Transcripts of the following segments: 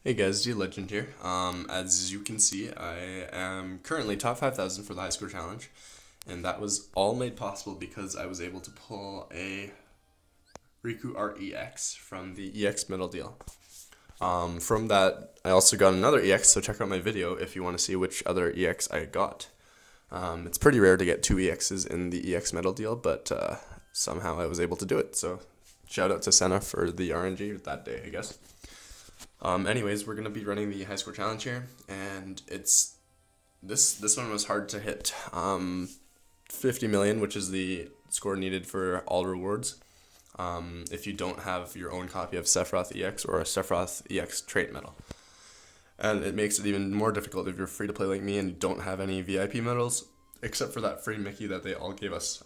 Hey guys, D Legend here. As you can see, I am currently top 5,000 for the high score challenge, and that was all made possible because I was able to pull a Riku REX from the EX medal deal. From that, I also got another EX, so check out my video if you want to see which other EX I got. It's pretty rare to get two EXs in the EX medal deal, but somehow I was able to do it, so shout out to Senna for the RNG that day, I guess. Anyways, we're gonna be running the high score challenge here, and it's this one was hard to hit. 50 million, which is the score needed for all rewards. If you don't have your own copy of Sephiroth EX or a Sephiroth EX trait medal, and it makes it even more difficult if you're free to play like me and you don't have any VIP medals, except for that free Mickey that they all gave us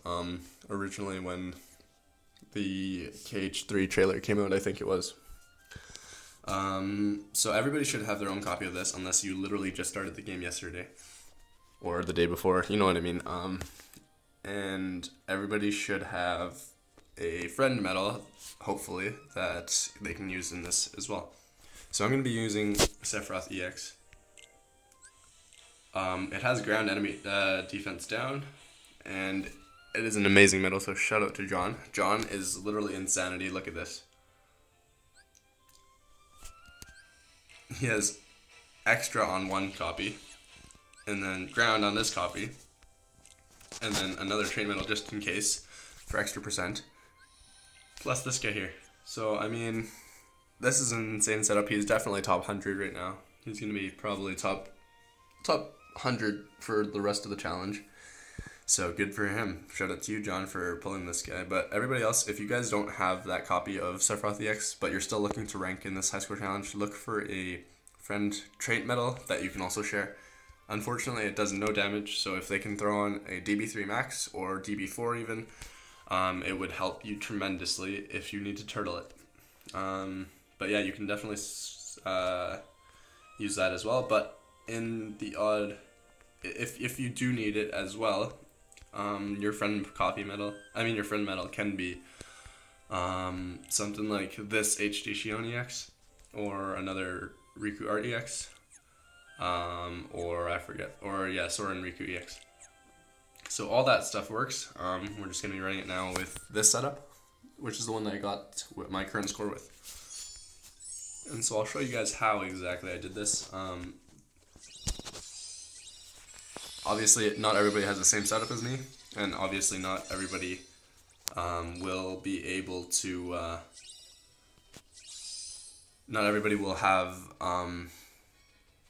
originally when the KH3 trailer came out, I think it was. So everybody should have their own copy of this unless you literally just started the game yesterday or the day before, you know what I mean. And everybody should have a friend medal, hopefully, that they can use in this as well. So I'm going to be using Sephiroth EX. It has ground enemy defense down, and it is an amazing medal, so shout out to John. John is literally insanity, look at this. He has extra on one copy, and then ground on this copy, and then another trait medal just in case for extra percent, plus this guy here. So I mean, this is an insane setup. He's definitely top 100 right now. He's gonna be probably top 100 for the rest of the challenge. So good for him. Shout out to you, John, for pulling this guy. But everybody else, if you guys don't have that copy of Sephiroth EX, but you're still looking to rank in this high score challenge, look for a friend trait medal that you can also share. Unfortunately, it does no damage, so if they can throw on a DB3 max or DB4 even, it would help you tremendously if you need to turtle it. But yeah, you can definitely use that as well. But in the odd, if you do need it as well, your friend medal can be something like this HD Shion EX or another Riku Art EX, or I forget, or yeah, Soren Riku EX. So all that stuff works. We're just gonna be running it now with this setup, which is the one that I got with my current score with. And so I'll show you guys how exactly I did this. Obviously, not everybody has the same setup as me, and obviously not everybody will be able to, not everybody will have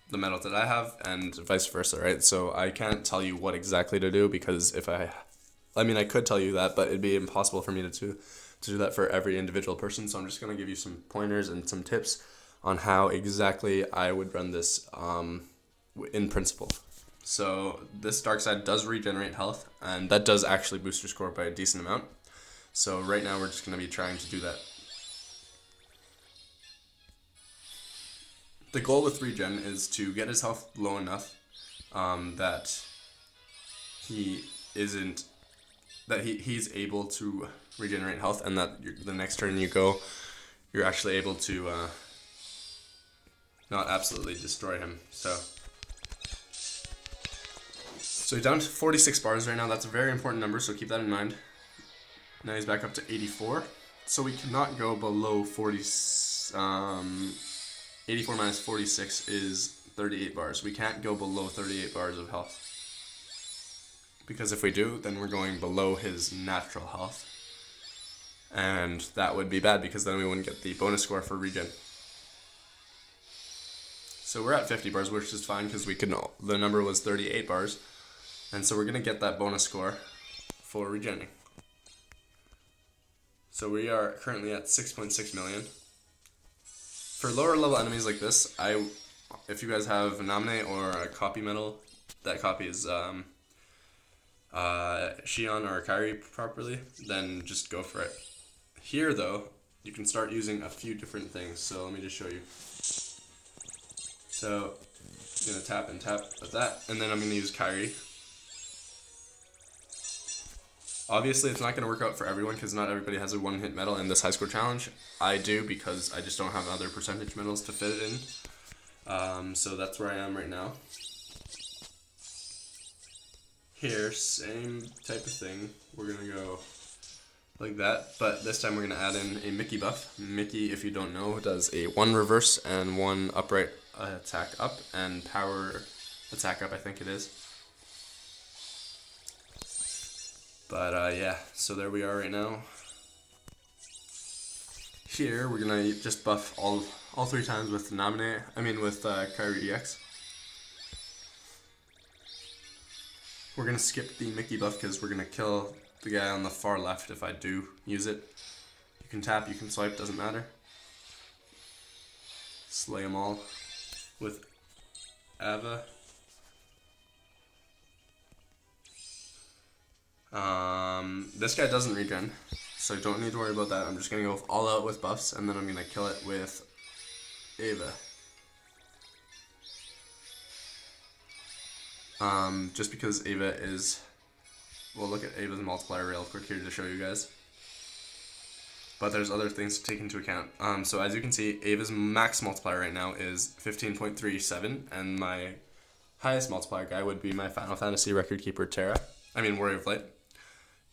the medal that I have, and vice versa, right? So I can't tell you what exactly to do, because if I could tell you that, but it'd be impossible for me to do that for every individual person. So I'm just going to give you some pointers and some tips on how exactly I would run this in principle. So this dark side does regenerate health, and that does actually boost your score by a decent amount. So right now we're just going to be trying to do that. The goal with regen is to get his health low enough that he's able to regenerate health, and that the next turn you go, you're actually able to not absolutely destroy him. So he's down to 46 bars right now. That's a very important number, so keep that in mind. Now he's back up to 84. So we cannot go below 40. 84 minus 46 is 38 bars. We can't go below 38 bars of health, because if we do, then we're going below his natural health, and that would be bad, because then we wouldn't get the bonus score for regen. So we're at 50 bars, which is fine, because the number was 38 bars, and so we're going to get that bonus score for regening. So we are currently at 6.6 million. For lower level enemies like this, if you guys have a nominate or a copy medal, that copy is Shion or Kairi properly, then just go for it. Here though, you can start using a few different things, so let me just show you. So I'm gonna tap and tap with that, and then I'm gonna use Kairi. Obviously, it's not going to work out for everyone, because not everybody has a one-hit medal in this high score challenge. I do, because I just don't have other percentage medals to fit it in. So that's where I am right now. Here, same type of thing. We're gonna go like that, but this time we're gonna add in a Mickey buff. Mickey, if you don't know, does a 1 reverse and 1 upright attack up and power attack up, I think it is. But yeah, so there we are right now. Here we're gonna just buff all 3 times with KHUx. We're gonna skip the Mickey buff because we're gonna kill the guy on the far left if I do use it. You can tap, you can swipe, doesn't matter. Slay them all with Ava. This guy doesn't regen, so don't need to worry about that. I'm just gonna go all out with buffs, and then I'm gonna kill it with Ava. Just because Ava is, we'll look at Ava's multiplier real quick here to show you guys. But there's other things to take into account. So as you can see, Ava's max multiplier right now is 15.37, and my highest multiplier guy would be my Final Fantasy record keeper Warrior of Light,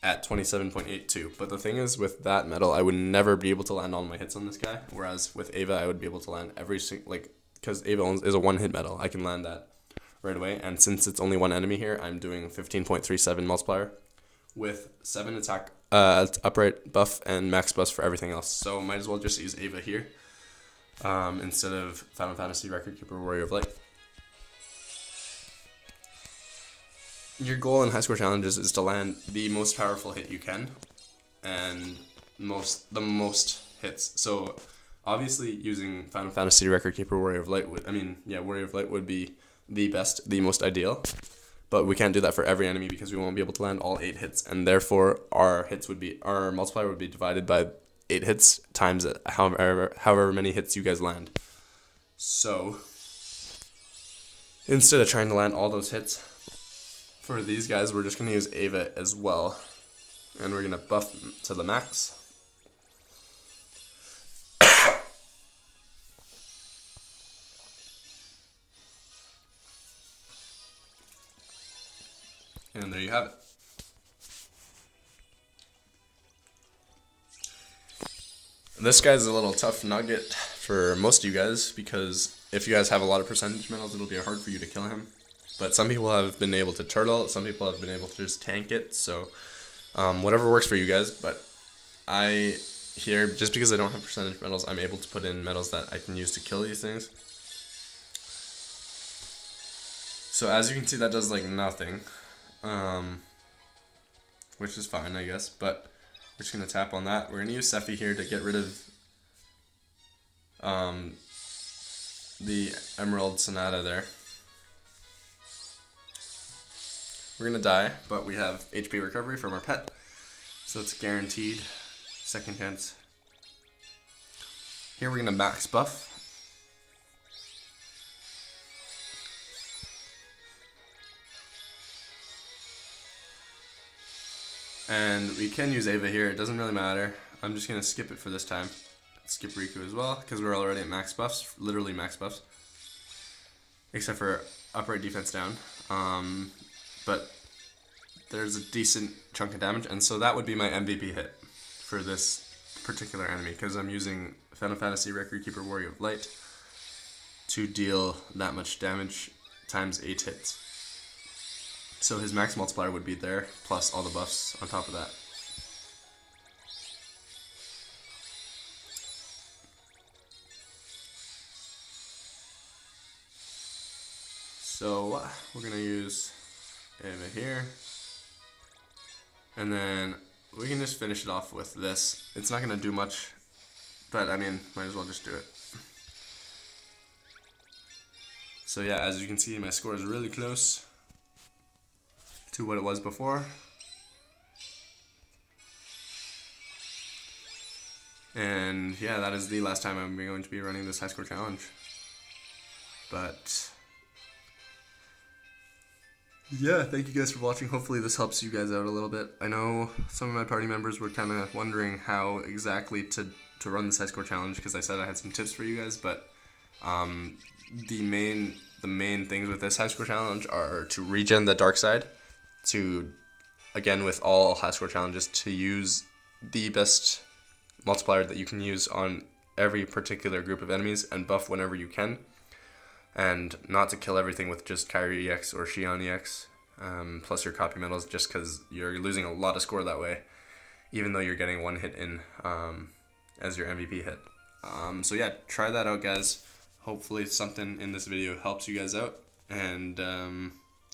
at 27.82. But the thing is, with that medal, I would never be able to land all my hits on this guy, whereas with Ava, I would be able to land every single, because Ava is a 1-hit medal, I can land that right away. And since it's only 1 enemy here, I'm doing 15.37 multiplier with 7 attack, upright buff, and max buffs for everything else. So might as well just use Ava here instead of Final Fantasy record keeper Warrior of Light. Your goal in high score challenges is to land the most powerful hit you can, and the most hits. So obviously using Final Fantasy record keeper Warrior of Light Warrior of Light would be the best, the most ideal. But we can't do that for every enemy because we won't be able to land all 8 hits, and therefore our multiplier would be divided by 8 hits times however many hits you guys land. So instead of trying to land all those hits, for these guys, we're just going to use Ava as well. And we're going to buff to the max. And there you have it. This guy's a little tough nugget for most of you guys, because if you guys have a lot of percentage medals, it'll be hard for you to kill him. But some people have been able to turtle it, some people have been able to just tank it, so whatever works for you guys. But here, just because I don't have percentage medals, I'm able to put in medals that I can use to kill these things. So as you can see, that does nothing, which is fine, I guess, but we're just going to tap on that. We're going to use Sephi here to get rid of the Emerald Sonata there. We're going to die, but we have HP recovery from our pet, so it's guaranteed. Second chance. Here we're going to max buff. And we can use Ava here, it doesn't really matter. I'm just going to skip it for this time. Skip Riku as well, because we're already at max buffs, literally max buffs. Except for upright defense down. But there's a decent chunk of damage, and so that would be my MVP hit for this particular enemy, because I'm using Final Fantasy Record Keeper Warrior of Light to deal that much damage times 8 hits. So his max multiplier would be there, plus all the buffs on top of that. So we're going to use Ava here, and then we can just finish it off with this. It's not going to do much, but might as well just do it. So yeah, as you can see, my score is really close to what it was before. And yeah, that is the last time I'm going to be running this high score challenge. But yeah, thank you guys for watching. Hopefully this helps you guys out a little bit. I know some of my party members were kind of wondering how exactly to run this high score challenge, because I said I had some tips for you guys, but The main things with this high score challenge are to regen the dark side, to, again with all high score challenges, to use the best multiplier that you can use on every particular group of enemies and buff whenever you can, and not to kill everything with just Kyrie EX or Xion EX, plus your copy medals, just because you're losing a lot of score that way, even though you're getting one hit in as your MVP hit. So yeah, try that out, guys. Hopefully something in this video helps you guys out, and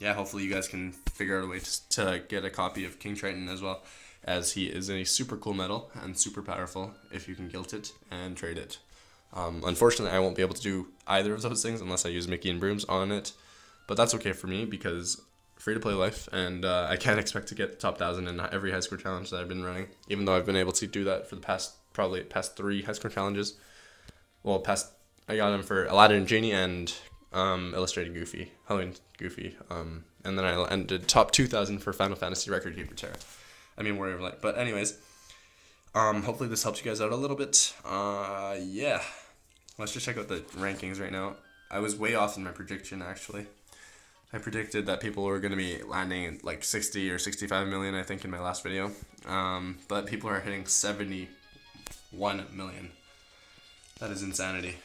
yeah, hopefully you guys can figure out a way to get a copy of King Triton, as well, as he is a super cool medal and super powerful if you can gilt it and trade it. Unfortunately, I won't be able to do either of those things unless I use Mickey and Brooms on it, but that's okay for me because free-to-play life, and I can't expect to get top 1,000 in every high score challenge that I've been running, even though I've been able to do that for the past 3 high score challenges. Well, I got them for Aladdin and Genie and Illustrated Goofy, Halloween Goofy, and then I ended top 2,000 for Final Fantasy Record Keeper Terra. I mean, Warrior of Light. But anyways, hopefully this helps you guys out a little bit. Yeah, let's just check out the rankings right now. I was way off in my prediction, actually. I predicted that people were going to be landing at like 60 or 65 million, I think, in my last video. But people are hitting 71 million. That is insanity.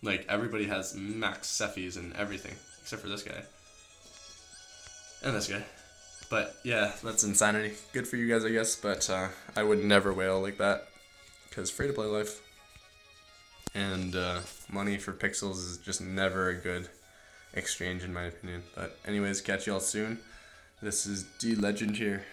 Like, everybody has max Cephis and everything, except for this guy. And this guy. But, yeah, that's insanity. Good for you guys, I guess, but I would never whale like that, because free-to-play life and money for pixels is just never a good exchange, in my opinion. But anyways, catch y'all soon. This is D Legend here.